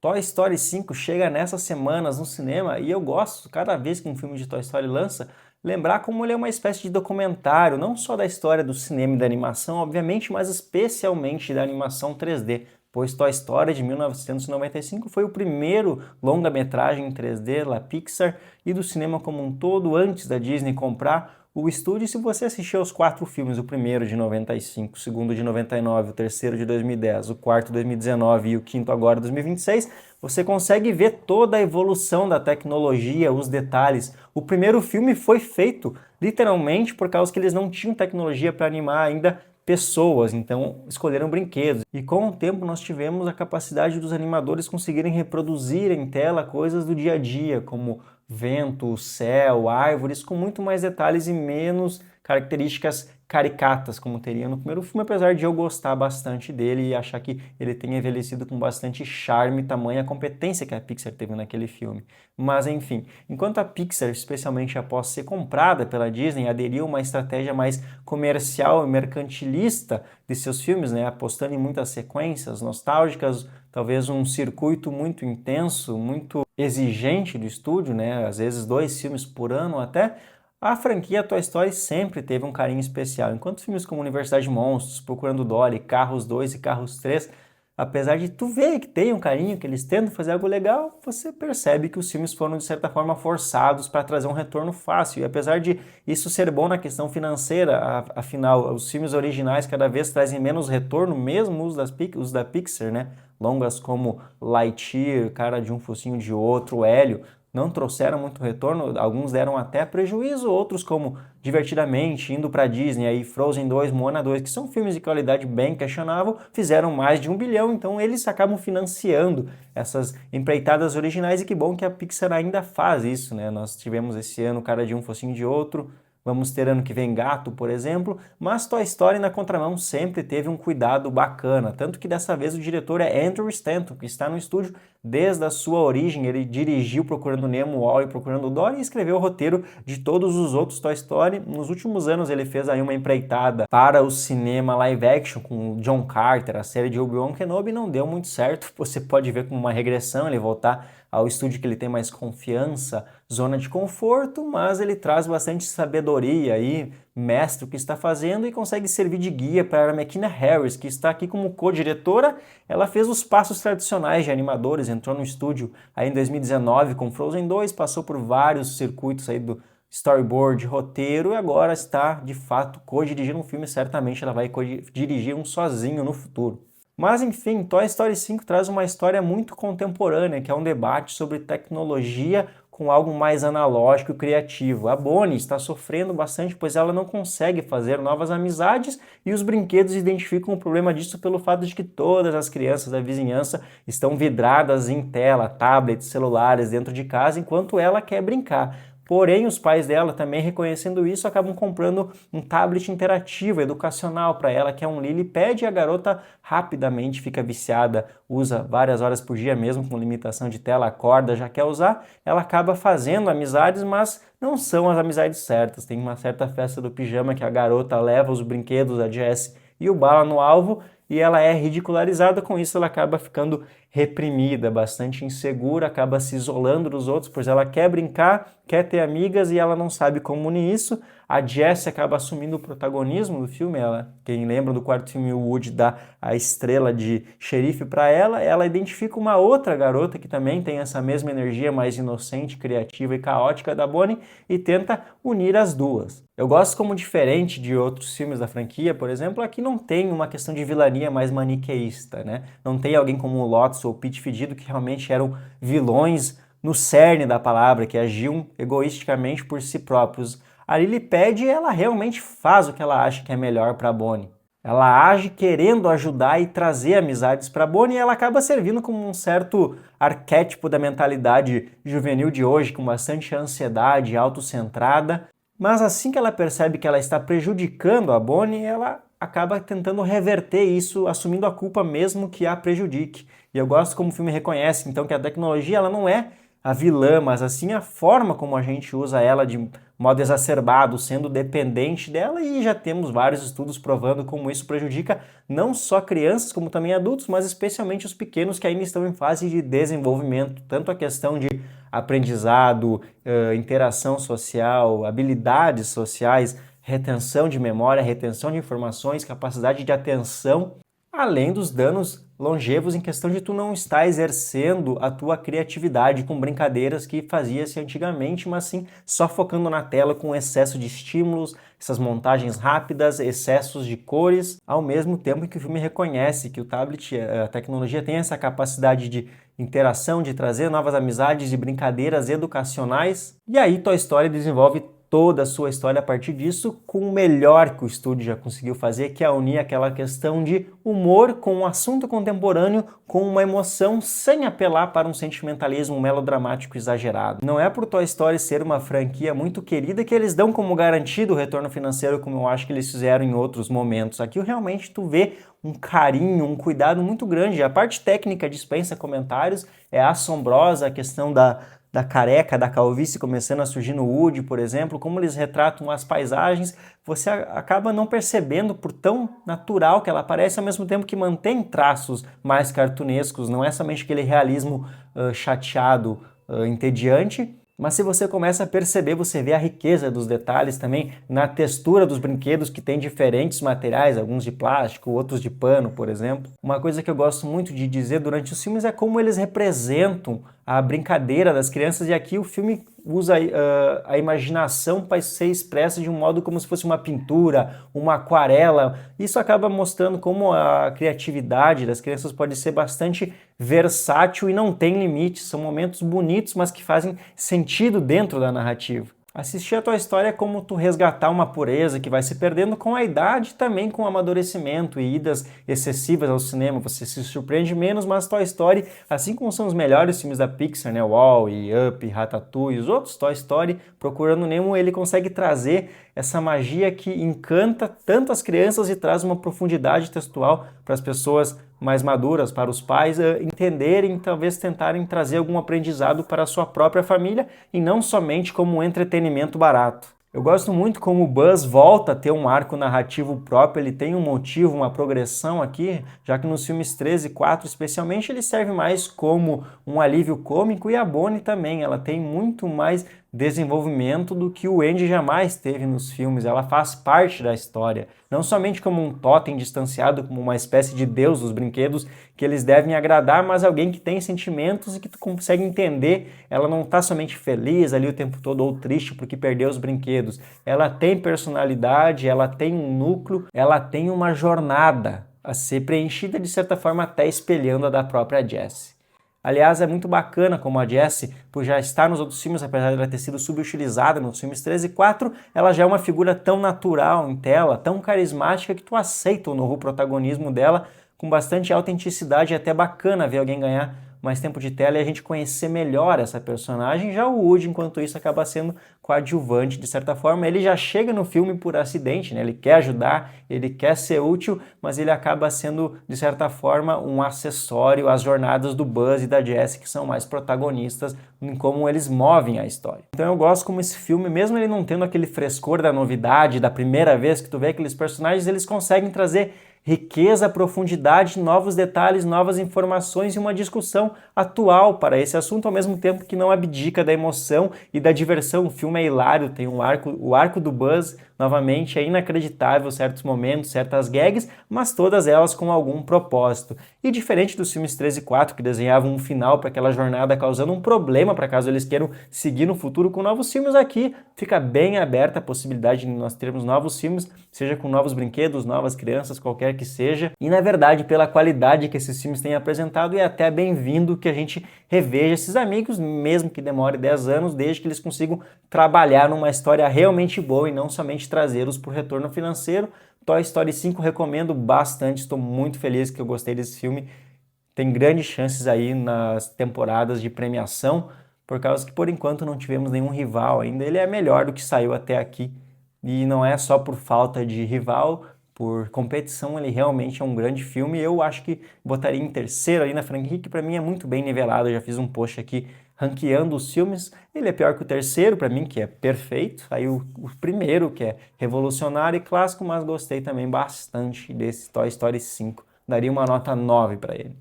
Toy Story 5 chega nessas semanas no cinema e eu gosto, cada vez que um filme de Toy Story lança, lembrar como ele é uma espécie de documentário, não só da história do cinema e da animação, obviamente, mas especialmente da animação 3D, pois Toy Story de 1995 foi o primeiro longa-metragem em 3D da Pixar e do cinema como um todo antes da Disney comprar o estúdio. Se você assistiu aos 4 filmes, o primeiro de 95, o segundo de 99, o terceiro de 2010, o quarto de 2019 e o quinto agora de 2026, você consegue ver toda a evolução da tecnologia, os detalhes. O primeiro filme foi feito literalmente por causa que eles não tinham tecnologia para animar ainda pessoas, então escolheram brinquedos. E com o tempo nós tivemos a capacidade dos animadores conseguirem reproduzir em tela coisas do dia a dia, como vento, céu, árvores, com muito mais detalhes e menos características caricatas, como teria no primeiro filme, apesar de eu gostar bastante dele e achar que ele tem envelhecido com bastante charme, tamanha competência que a Pixar teve naquele filme. Mas enfim, enquanto a Pixar, especialmente após ser comprada pela Disney, aderiu a uma estratégia mais comercial e mercantilista de seus filmes, né, apostando em muitas sequências nostálgicas, talvez um circuito muito intenso, muito exigente do estúdio, né, às vezes 2 filmes por ano até, a franquia Toy Story sempre teve um carinho especial, enquanto filmes como Universidade de Monstros, Procurando Dory, Carros 2 e Carros 3, apesar de tu ver que tem um carinho, que eles tentam fazer algo legal, você percebe que os filmes foram de certa forma forçados para trazer um retorno fácil. E apesar de isso ser bom na questão financeira, afinal, os filmes originais cada vez trazem menos retorno, mesmo os da Pixar, né? Longas como Lightyear, Cara de um Focinho de Outro, Hélio, não trouxeram muito retorno, alguns deram até prejuízo, outros como Divertidamente, Indo pra Disney, aí Frozen 2, Moana 2, que são filmes de qualidade bem questionável, fizeram mais de 1 bilhão, então eles acabam financiando essas empreitadas originais e que bom que a Pixar ainda faz isso, né? Nós tivemos esse ano Cara de um Focinho de Outro, vamos ter ano que vem Gato, por exemplo, mas Toy Story na contramão sempre teve um cuidado bacana, tanto que dessa vez o diretor é Andrew Stanton, que está no estúdio desde a sua origem. Ele dirigiu Procurando Nemo, Wall-E e Procurando Dory e escreveu o roteiro de todos os outros Toy Story. Nos últimos anos ele fez aí uma empreitada para o cinema live action com John Carter, a série de Obi-Wan Kenobi, não deu muito certo, você pode ver como uma regressão, ele voltar ao estúdio que ele tem mais confiança, zona de conforto, mas ele traz bastante sabedoria aí, mestre o que está fazendo e consegue servir de guia para a McKenna Harris, que está aqui como co-diretora. Ela fez os passos tradicionais de animadores, entrou no estúdio aí em 2019 com Frozen 2, passou por vários circuitos aí do storyboard, roteiro e agora está de fato co-dirigindo um filme. Certamente ela vai dirigir um sozinho no futuro. Mas enfim, Toy Story 5 traz uma história muito contemporânea, que é um debate sobre tecnologia com algo mais analógico e criativo. A Bonnie está sofrendo bastante, pois ela não consegue fazer novas amizades e os brinquedos identificam o problema disso pelo fato de que todas as crianças da vizinhança estão vidradas em tela, tablets, celulares dentro de casa, enquanto ela quer brincar. Porém, os pais dela, também reconhecendo isso, acabam comprando um tablet interativo, educacional para ela, que é um LilyPad, e a garota rapidamente fica viciada, usa várias horas por dia, mesmo com limitação de tela, acorda, já quer usar. Ela acaba fazendo amizades, mas não são as amizades certas. Tem uma certa festa do pijama que a garota leva os brinquedos, a Jessie e o Bala no alvo, e ela é ridicularizada. Com isso ela acaba ficando reprimida, bastante insegura, acaba se isolando dos outros, pois ela quer brincar, quer ter amigas e ela não sabe como unir isso. A Jessie acaba assumindo o protagonismo do filme. Ela, quem lembra do quarto filme, o Woody dá a estrela de xerife para ela identifica uma outra garota que também tem essa mesma energia mais inocente, criativa e caótica da Bonnie e tenta unir as duas. Eu gosto como, diferente de outros filmes da franquia, por exemplo, aqui não tem uma questão de vilania mais maniqueísta, né? Não tem alguém como o Lotso ou Pete Fedido que realmente eram vilões no cerne da palavra, que agiam egoisticamente por si próprios. A LilyPad, ela realmente faz o que ela acha que é melhor para a Bonnie. Ela age querendo ajudar e trazer amizades para a Bonnie, e ela acaba servindo como um certo arquétipo da mentalidade juvenil de hoje, com bastante ansiedade, autocentrada. Mas assim que ela percebe que ela está prejudicando a Bonnie, ela acaba tentando reverter isso, assumindo a culpa mesmo que a prejudique. E eu gosto como o filme reconhece, então, que a tecnologia ela não é a vilã, mas assim a forma como a gente usa ela de modo exacerbado, sendo dependente dela, e já temos vários estudos provando como isso prejudica não só crianças, como também adultos, mas especialmente os pequenos que ainda estão em fase de desenvolvimento, tanto a questão de aprendizado, interação social, habilidades sociais, retenção de memória, retenção de informações, capacidade de atenção, além dos danos longevos em questão de tu não estar exercendo a tua criatividade com brincadeiras que fazia-se antigamente, mas sim só focando na tela com excesso de estímulos, essas montagens rápidas, excessos de cores, ao mesmo tempo que o filme reconhece que o tablet, a tecnologia tem essa capacidade de interação, de trazer novas amizades e brincadeiras educacionais. E aí Toy Story desenvolve toda a sua história a partir disso, com o melhor que o estúdio já conseguiu fazer, que é unir aquela questão de humor com um assunto contemporâneo, com uma emoção, sem apelar para um sentimentalismo melodramático exagerado. Não é por Toy Story ser uma franquia muito querida que eles dão como garantido o retorno financeiro, como eu acho que eles fizeram em outros momentos. Aqui realmente tu vê um carinho, um cuidado muito grande. A parte técnica dispensa comentários, é assombrosa a questão da careca, da calvície começando a surgir no Woody, por exemplo, como eles retratam as paisagens, você acaba não percebendo por tão natural que ela parece, ao mesmo tempo que mantém traços mais cartunescos, não é somente aquele realismo chateado, entediante, mas se você começa a perceber, você vê a riqueza dos detalhes também na textura dos brinquedos, que tem diferentes materiais, alguns de plástico, outros de pano, por exemplo. Uma coisa que eu gosto muito de dizer durante os filmes é como eles representam a brincadeira das crianças, e aqui o filme usa a imaginação para ser expressa de um modo como se fosse uma pintura, uma aquarela. Isso acaba mostrando como a criatividade das crianças pode ser bastante versátil e não tem limites. São momentos bonitos, mas que fazem sentido dentro da narrativa. Assistir a Toy Story é como tu resgatar uma pureza que vai se perdendo com a idade, também com o amadurecimento e idas excessivas ao cinema. Você se surpreende menos, mas Toy Story, assim como são os melhores filmes da Pixar, né, Wall-E, Up, Ratatouille, os outros Toy Story, Procurando Nemo, ele consegue trazer essa magia que encanta tanto as crianças e traz uma profundidade textual para as pessoas mais maduras, para os pais entenderem, talvez tentarem trazer algum aprendizado para a sua própria família e não somente como um entretenimento barato. Eu gosto muito como o Buzz volta a ter um arco narrativo próprio, ele tem um motivo, uma progressão aqui, já que nos filmes 3 e 4 especialmente ele serve mais como um alívio cômico, e a Bonnie também, ela tem muito mais desenvolvimento do que o Andy jamais teve nos filmes. Ela faz parte da história, não somente como um totem distanciado, como uma espécie de deus dos brinquedos que eles devem agradar, mas alguém que tem sentimentos e que tu consegue entender. Ela não está somente feliz ali o tempo todo ou triste porque perdeu os brinquedos. Ela tem personalidade, ela tem um núcleo, ela tem uma jornada a ser preenchida, de certa forma até espelhando a da própria Jessie. Aliás, é muito bacana como a Jessie, por já estar nos outros filmes, apesar de ela ter sido subutilizada nos filmes 3 e 4, ela já é uma figura tão natural em tela, tão carismática, que tu aceita o novo protagonismo dela com bastante autenticidade. É até bacana ver alguém ganhar mais tempo de tela e a gente conhecer melhor essa personagem. Já o Woody, enquanto isso, acaba sendo coadjuvante de certa forma. Ele já chega no filme por acidente, né? Ele quer ajudar, ele quer ser útil, mas ele acaba sendo, de certa forma, um acessório às jornadas do Buzz e da Jessie, que são mais protagonistas em como eles movem a história. Então eu gosto como esse filme, mesmo ele não tendo aquele frescor da novidade, da primeira vez que tu vê aqueles personagens, eles conseguem trazer riqueza, profundidade, novos detalhes, novas informações e uma discussão atual para esse assunto, ao mesmo tempo que não abdica da emoção e da diversão. O filme é hilário, tem o arco do Buzz, novamente, é inacreditável, certos momentos, certas gags, mas todas elas com algum propósito. E diferente dos filmes 3 e 4, que desenhavam um final para aquela jornada, causando um problema para caso eles queiram seguir no futuro com novos filmes, aqui fica bem aberta a possibilidade de nós termos novos filmes, seja com novos brinquedos, novas crianças, qualquer que seja. E na verdade, pela qualidade que esses filmes têm apresentado, é até bem-vindo que a gente reveja esses amigos, mesmo que demore 10 anos, desde que eles consigam trabalhar numa história realmente boa e não somente trazê-los por retorno financeiro. Toy Story 5 recomendo bastante, estou muito feliz que eu gostei desse filme. Tem grandes chances aí nas temporadas de premiação, por causa que por enquanto não tivemos nenhum rival ainda. Ele é melhor do que saiu até aqui, e não é só por falta de rival, por competição, ele realmente é um grande filme. Eu acho que botaria em terceiro ali na franquia, que para mim é muito bem nivelado. Eu já fiz um post aqui ranqueando os filmes, ele é pior que o terceiro, para mim, que é perfeito. Aí o primeiro, que é revolucionário e clássico, mas gostei também bastante desse Toy Story 5. Daria uma nota 9 para ele.